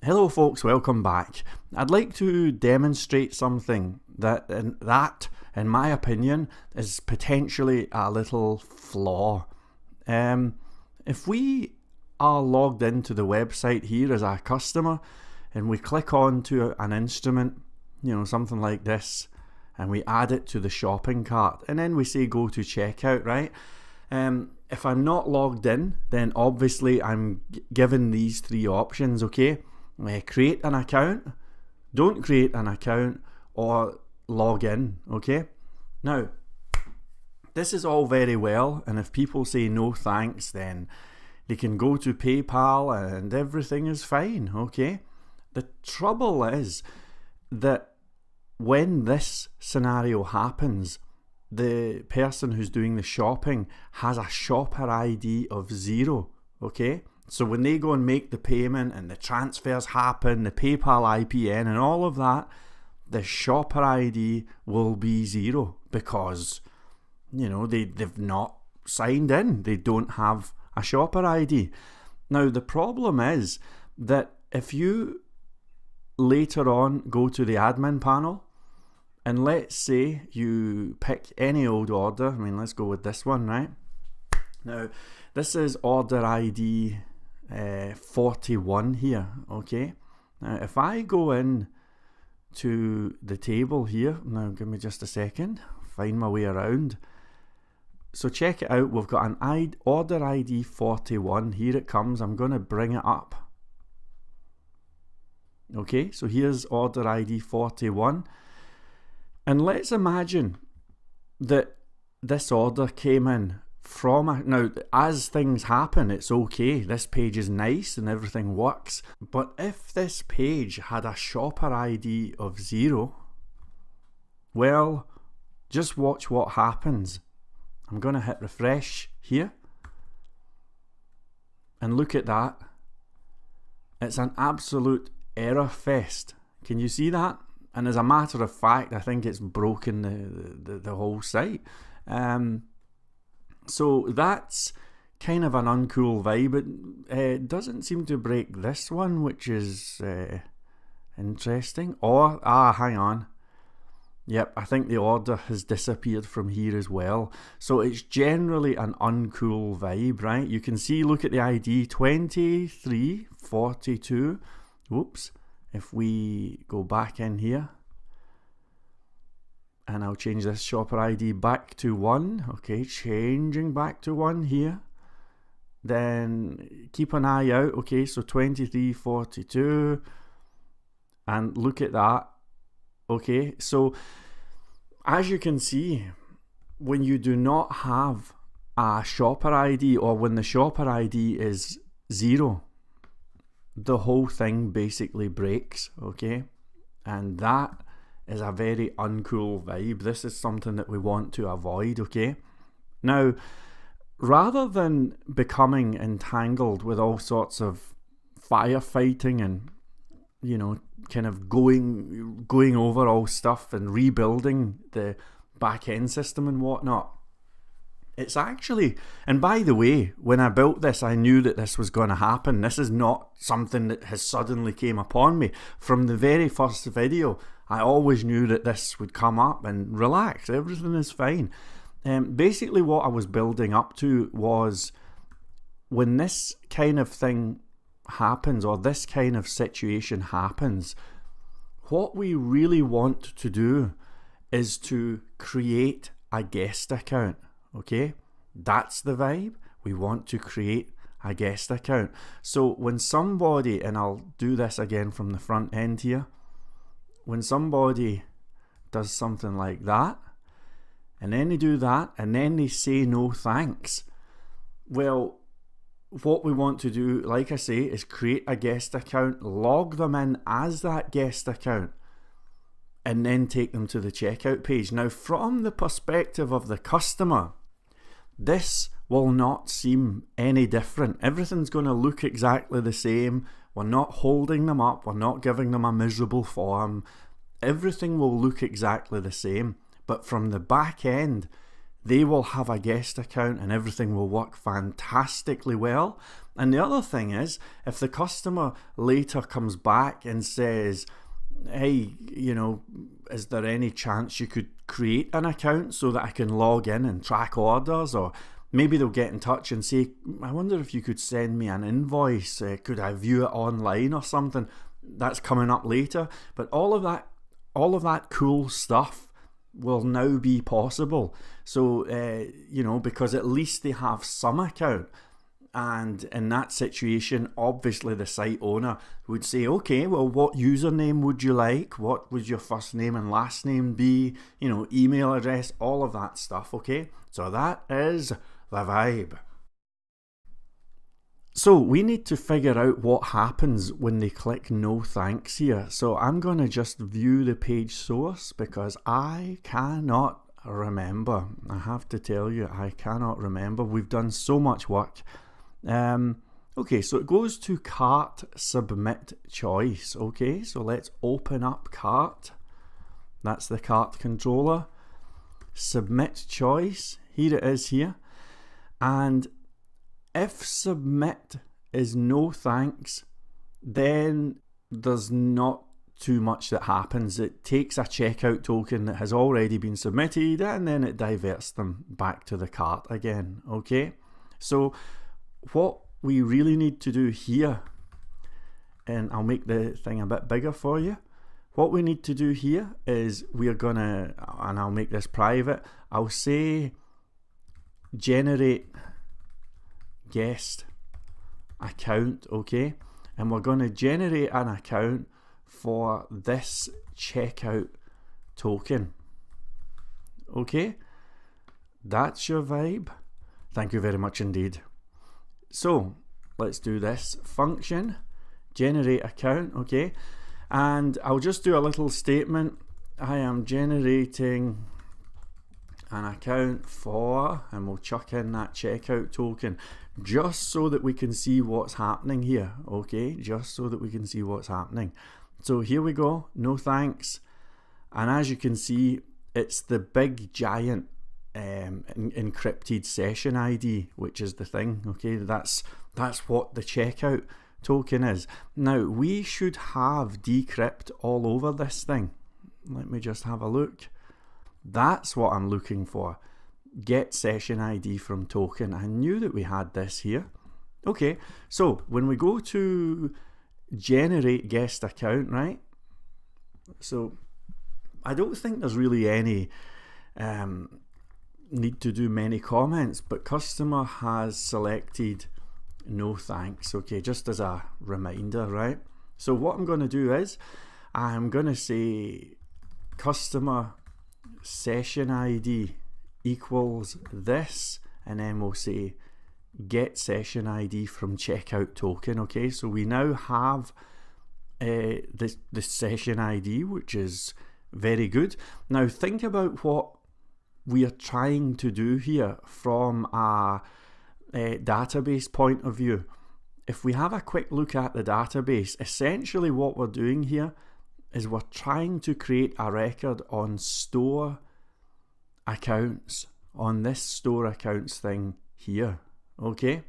Hello folks, welcome back. I'd like to demonstrate something that, in my opinion, is potentially a little flaw. If we are logged into the website here as a customer and we click on to an instrument, something like this, and we add it to the shopping cart, and then we say go to checkout, right? If I'm not logged in, then obviously I'm given these three options, okay? Create an account, don't create an account, or log in, okay? Now, this is all very well, and if people say no thanks, then they can go to PayPal and everything is fine, okay? The trouble is that when this scenario happens, the person who's doing the shopping has a shopper ID of 0, okay? So when they go and make the payment and the transfers happen, the PayPal IPN and all of that, the shopper ID will be 0 because, they've not signed in. They don't have a shopper ID. Now, the problem is that if you later on go to the admin panel, and let's say you pick any old order, let's go with this one, right? Now, this is order ID 41 here, okay? Now, if I go in to the table here, now give me just a second, find my way around. So check it out, we've got an order ID 41, here it comes, I'm going to bring it up. Okay, so here's order ID 41. And let's imagine that this order came in from now, as things happen, it's okay. This page is nice and everything works. But if this page had a shopper ID of 0, well, just watch what happens. I'm going to hit refresh here. And look at that. It's an absolute error fest. Can you see that? And as a matter of fact, I think it's broken the whole site. So that's kind of an uncool vibe. It doesn't seem to break this one, which is interesting. Or, hang on. Yep, I think the order has disappeared from here as well. So it's generally an uncool vibe, right? You can see, look at the ID, 2342. Whoops. If we go back in here, and I'll change this shopper ID back to 1. Okay, changing back to 1 here. Then keep an eye out. Okay, so 2342. And look at that. Okay, so as you can see, when you do not have a shopper ID, or when the shopper ID is 0, the whole thing basically breaks, okay? And that is a very uncool vibe. This is something that we want to avoid, okay? Now, rather than becoming entangled with all sorts of firefighting and, kind of going over all stuff and rebuilding the back-end system and whatnot, it's actually, and by the way, when I built this, I knew that this was going to happen. This is not something that has suddenly came upon me. From the very first video, I always knew that this would come up, and relax, everything is fine. Basically what I was building up to was, when this kind of thing happens, or this kind of situation happens, what we really want to do is to create a guest account. Okay, that's the vibe. We want to create a guest account. So when somebody, and I'll do this again from the front end here, when somebody does something like that, and then they do that, and then they say no thanks, well, what we want to do, like I say, is create a guest account, log them in as that guest account, and then take them to the checkout page. Now, from the perspective of the customer, this will not seem any different. Everything's going to look exactly the same. We're not holding them up. We're not giving them a miserable form. Everything will look exactly the same. But from the back end, they will have a guest account and everything will work fantastically well. And the other thing is, if the customer later comes back and says, hey, you know, is there any chance you could create an account so that I can log in and track orders? Or maybe they'll get in touch and say, I wonder if you could send me an invoice. Could I view it online or something? That's coming up later. But all of that cool stuff will now be possible. So, you know, because at least they have some account. And in that situation, obviously the site owner would say, okay, well, what username would you like? What would your first name and last name be? You know, email address, all of that stuff, okay? So that is the vibe. So we need to figure out what happens when they click no thanks here. So I'm going to just view the page source because I cannot remember. I have to tell you, I cannot remember. We've done so much work. Okay, so it goes to cart submit choice. Okay, so let's open up cart. That's the cart controller. Submit choice. Here it is here. And if submit is no thanks, then there's not too much that happens. It takes a checkout token that has already been submitted and then it diverts them back to the cart again. Okay, so what we really need to do here, and I'll make the thing a bit bigger for you. What we need to do here is we're gonna, and I'll make this private, I'll say generate guest account, okay? And we're gonna generate an account for this checkout token. Okay? That's your vibe. Thank you very much indeed. So let's do this function, generate account, okay? And I'll just do a little statement. I am generating an account for, and we'll chuck in that checkout token just so that we can see what's happening here, okay? Just so that we can see what's happening. So here we go, no thanks. And as you can see, it's the big giant encrypted session ID, which is the thing, okay? That's what the checkout token is. Now we should have decrypt all over this thing. Let me just have a look. That's what I'm looking for. Get session ID from token. I knew that we had this here. Okay, so when we go to generate guest account, right? So I don't think there's really any need to do many comments, but customer has selected no thanks, okay, just as a reminder, right? So what I'm going to do is I'm going to say customer session ID equals this, and then we'll say get session ID from checkout token. Okay, so we now have the session ID, which is very good. Now think about what we are trying to do here from a database point of view. If we have a quick look at the database, essentially what we're doing here is we're trying to create a record on store accounts, on this store accounts thing here, okay?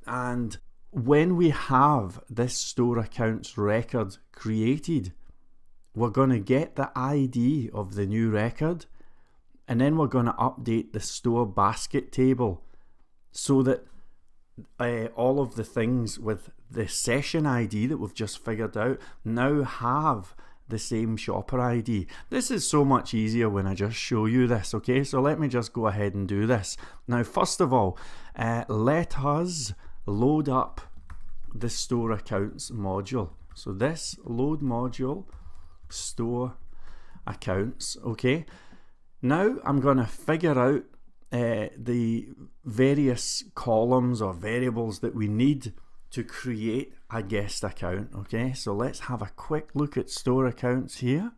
And when we have this store accounts record created, we're going to get the ID of the new record, and then we're going to update the store basket table so that all of the things with the session ID that we've just figured out now have the same shopper ID. This is so much easier when I just show you this, okay? So let me just go ahead and do this. Now, first of all, let us load up the store accounts module. So this load module, store accounts, okay? Now I'm going to figure out the various columns or variables that we need to create a guest account, okay? So let's have a quick look at store accounts here.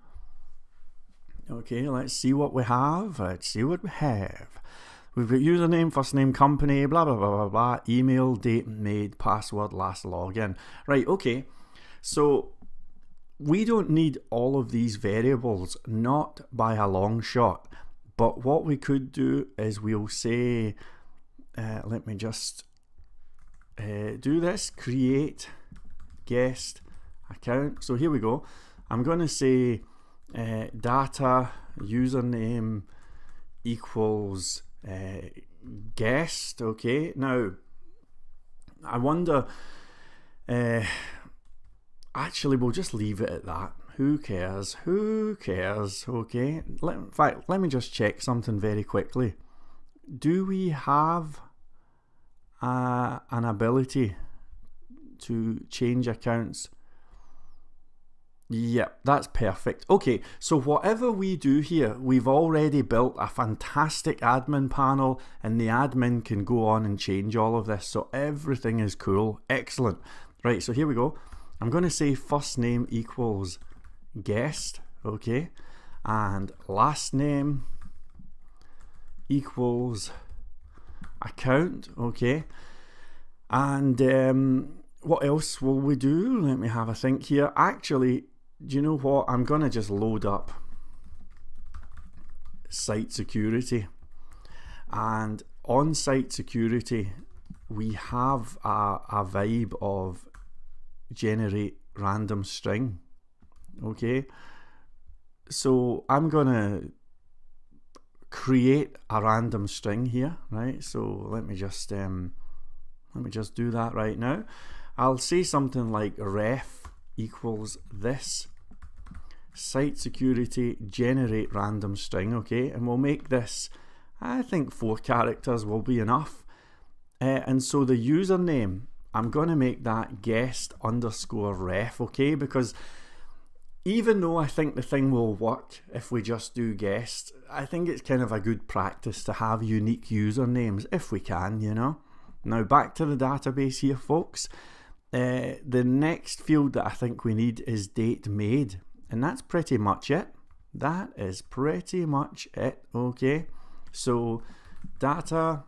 Okay, let's see what we have. Let's see what we have. We've got username, first name, company, blah, blah, blah, blah, blah, email, date made, password, last login. Right, okay. So we don't need all of these variables, not by a long shot. But what we could do is we'll say, let me just do this, create guest account. So here we go. I'm going to say data username equals guest. Okay, now I wonder, actually we'll just leave it at that. Who cares? Okay, in fact, let me just check something very quickly. Do we have an ability to change accounts? Yep, that's perfect. Okay, so whatever we do here, we've already built a fantastic admin panel, and the admin can go on and change all of this, so everything is cool. Excellent. Right, so here we go. I'm going to say first name equals guest, okay, and last name equals account, okay, and what else will we do? Let me have a think here. Actually, do you know what? I'm going to just load up site security, and on site security we have a vibe of generate random string, okay, so I'm gonna create a random string here, right? So let me just do that right now. I'll say something like ref equals this site security generate random string, okay, and we'll make this, I think 4 characters will be enough, and so the username, I'm going to make that guest underscore ref, okay, because even though I think the thing will work if we just do guest, I think it's kind of a good practice to have unique usernames if we can, you know. Now back to the database here, folks. The next field that I think we need is date made, and that's pretty much it. That is pretty much it, okay. So data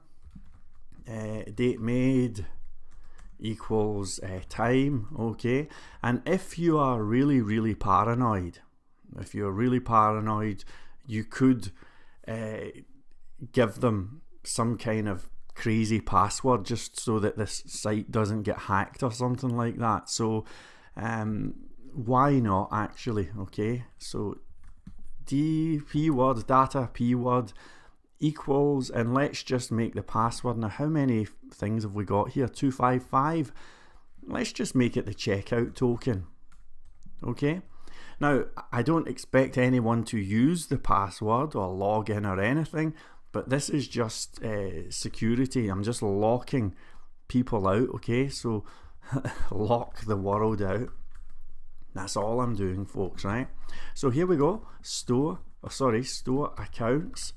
date made equals time, okay, and if you are really paranoid, you could give them some kind of crazy password just so that this site doesn't get hacked or something like that. So why not actually, okay, so p word data p word equals, and let's just make the password. Now how many things have we got here? 255. Let's just make it the checkout token, okay. Now I don't expect anyone to use the password or log in or anything, but this is just security. I'm just locking people out, okay, so lock the world out. That's all I'm doing, folks, right? So here we go, store accounts,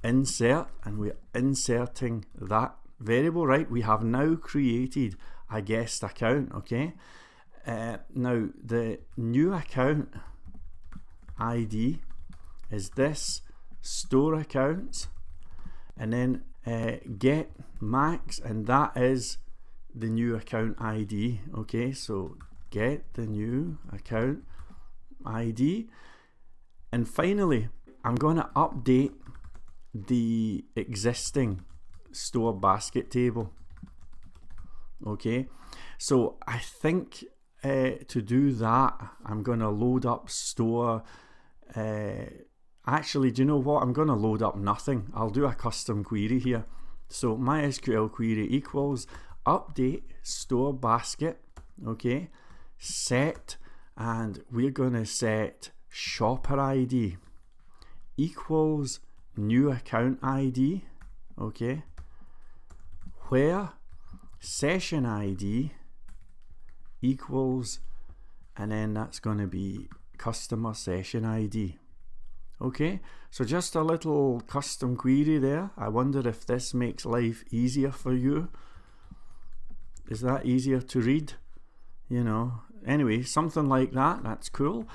insert, and we're inserting that variable, right? We have now created a guest account, okay. Now the new account ID is this store accounts, and then get max, and that is the new account ID, okay. So get the new account ID, and finally I'm going to update the existing store basket table, okay. So I think to do that I'm going to load up store, actually, do you know what, I'm going to load up nothing. I'll do a custom query here. So MySQL query equals update store basket, okay, set, and we're going to set shopper ID equals new account ID, okay, where session ID equals, and then that's going to be customer session ID, okay. So just a little custom query there. I wonder if this makes life easier for you. Is that easier to read? You know, anyway, something like that. That's cool.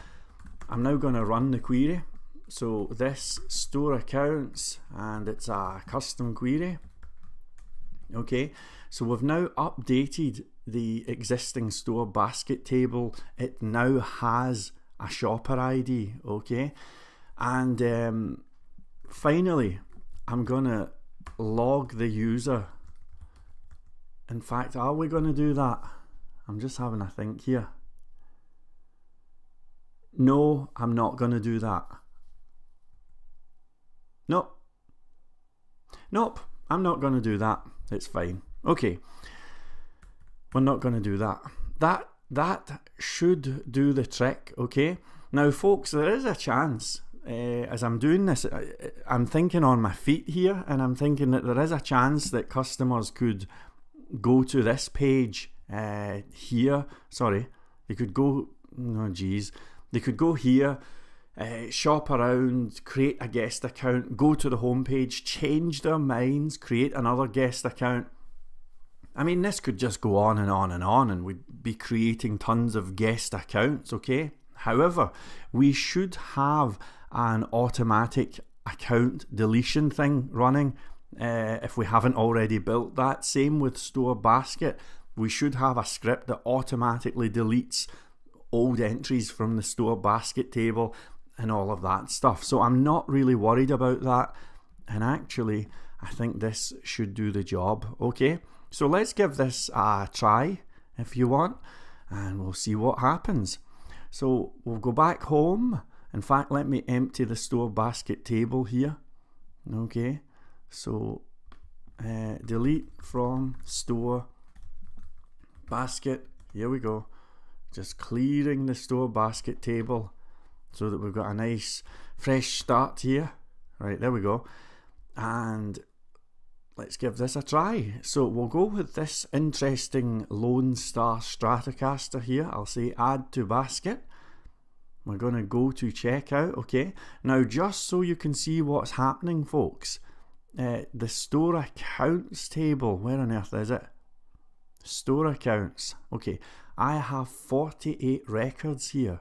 I'm now going to run the query. So this store accounts, and it's a custom query, okay. So we've now updated the existing store basket table. It now has a shopper ID, okay. And finally I'm gonna log the user In fact, are we going to do that? I'm just having a think here. No, I'm not going to do that. Nope. Nope, I'm not going to do that. It's fine. Okay, we're not going to do that. That should do the trick, okay? Now, folks, there is a chance, as I'm doing this, I'm thinking on my feet here, and I'm thinking that there is a chance that customers could go to this page here. Sorry, they could go, oh geez, they could go here, shop around, create a guest account, go to the homepage, change their minds, create another guest account. I mean, this could just go on and on and on, and we'd be creating tons of guest accounts, okay? However, we should have an automatic account deletion thing running if we haven't already built that. Same with Store Basket. We should have a script that automatically deletes old entries from the Store Basket table and all of that stuff. So I'm not really worried about that. And actually, I think this should do the job, okay? So let's give this a try if you want, and we'll see what happens. So we'll go back home. In fact, let me empty the Store Basket table here. Okay, so delete from Store Basket. Here we go. Just clearing the Store Basket table so that we've got a nice fresh start here. Right, there we go. And let's give this a try. So we'll go with this interesting Lone Star Stratocaster here. I'll say add to basket. We're going to go to checkout, okay? Now, just so you can see what's happening, folks, the store accounts table, where on earth is it? Store accounts. Okay, I have 48 records here.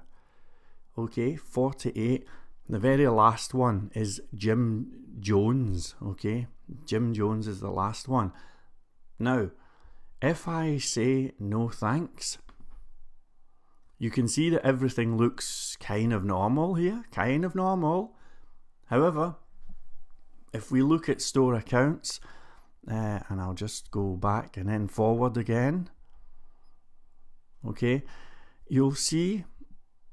Okay, 48. The very last one is Jim Jones, okay? Jim Jones is the last one. Now, if I say no thanks, you can see that everything looks kind of normal here, kind of normal. However, if we look at store accounts, and I'll just go back and then forward again, okay, you'll see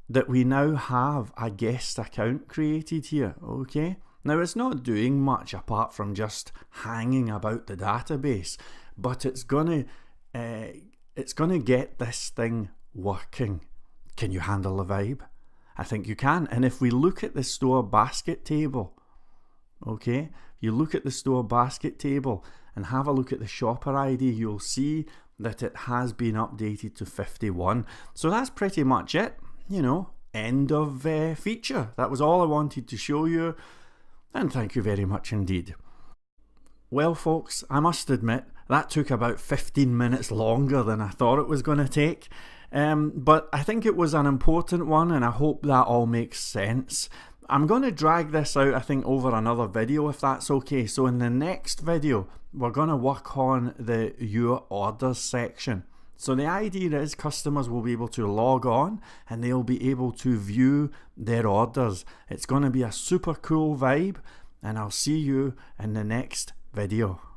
that we now have a guest account created here, okay? Now, it's not doing much apart from just hanging about the database, but it's gonna get this thing working. Can you handle the vibe? I think you can. And if we look at the Store Basket table, okay, you look at the Store Basket table and have a look at the shopper ID, you'll see that it has been updated to 51. So that's pretty much it. You know, end of feature. That was all I wanted to show you, and thank you very much indeed. Well, folks, I must admit that took about 15 minutes longer than I thought it was going to take, but I think it was an important one, and I hope that all makes sense. I'm going to drag this out, I think, over another video if that's okay. So in the next video, we're going to work on the Your Orders section. So the idea is customers will be able to log on and they'll be able to view their orders. It's going to be a super cool vibe, and I'll see you in the next video.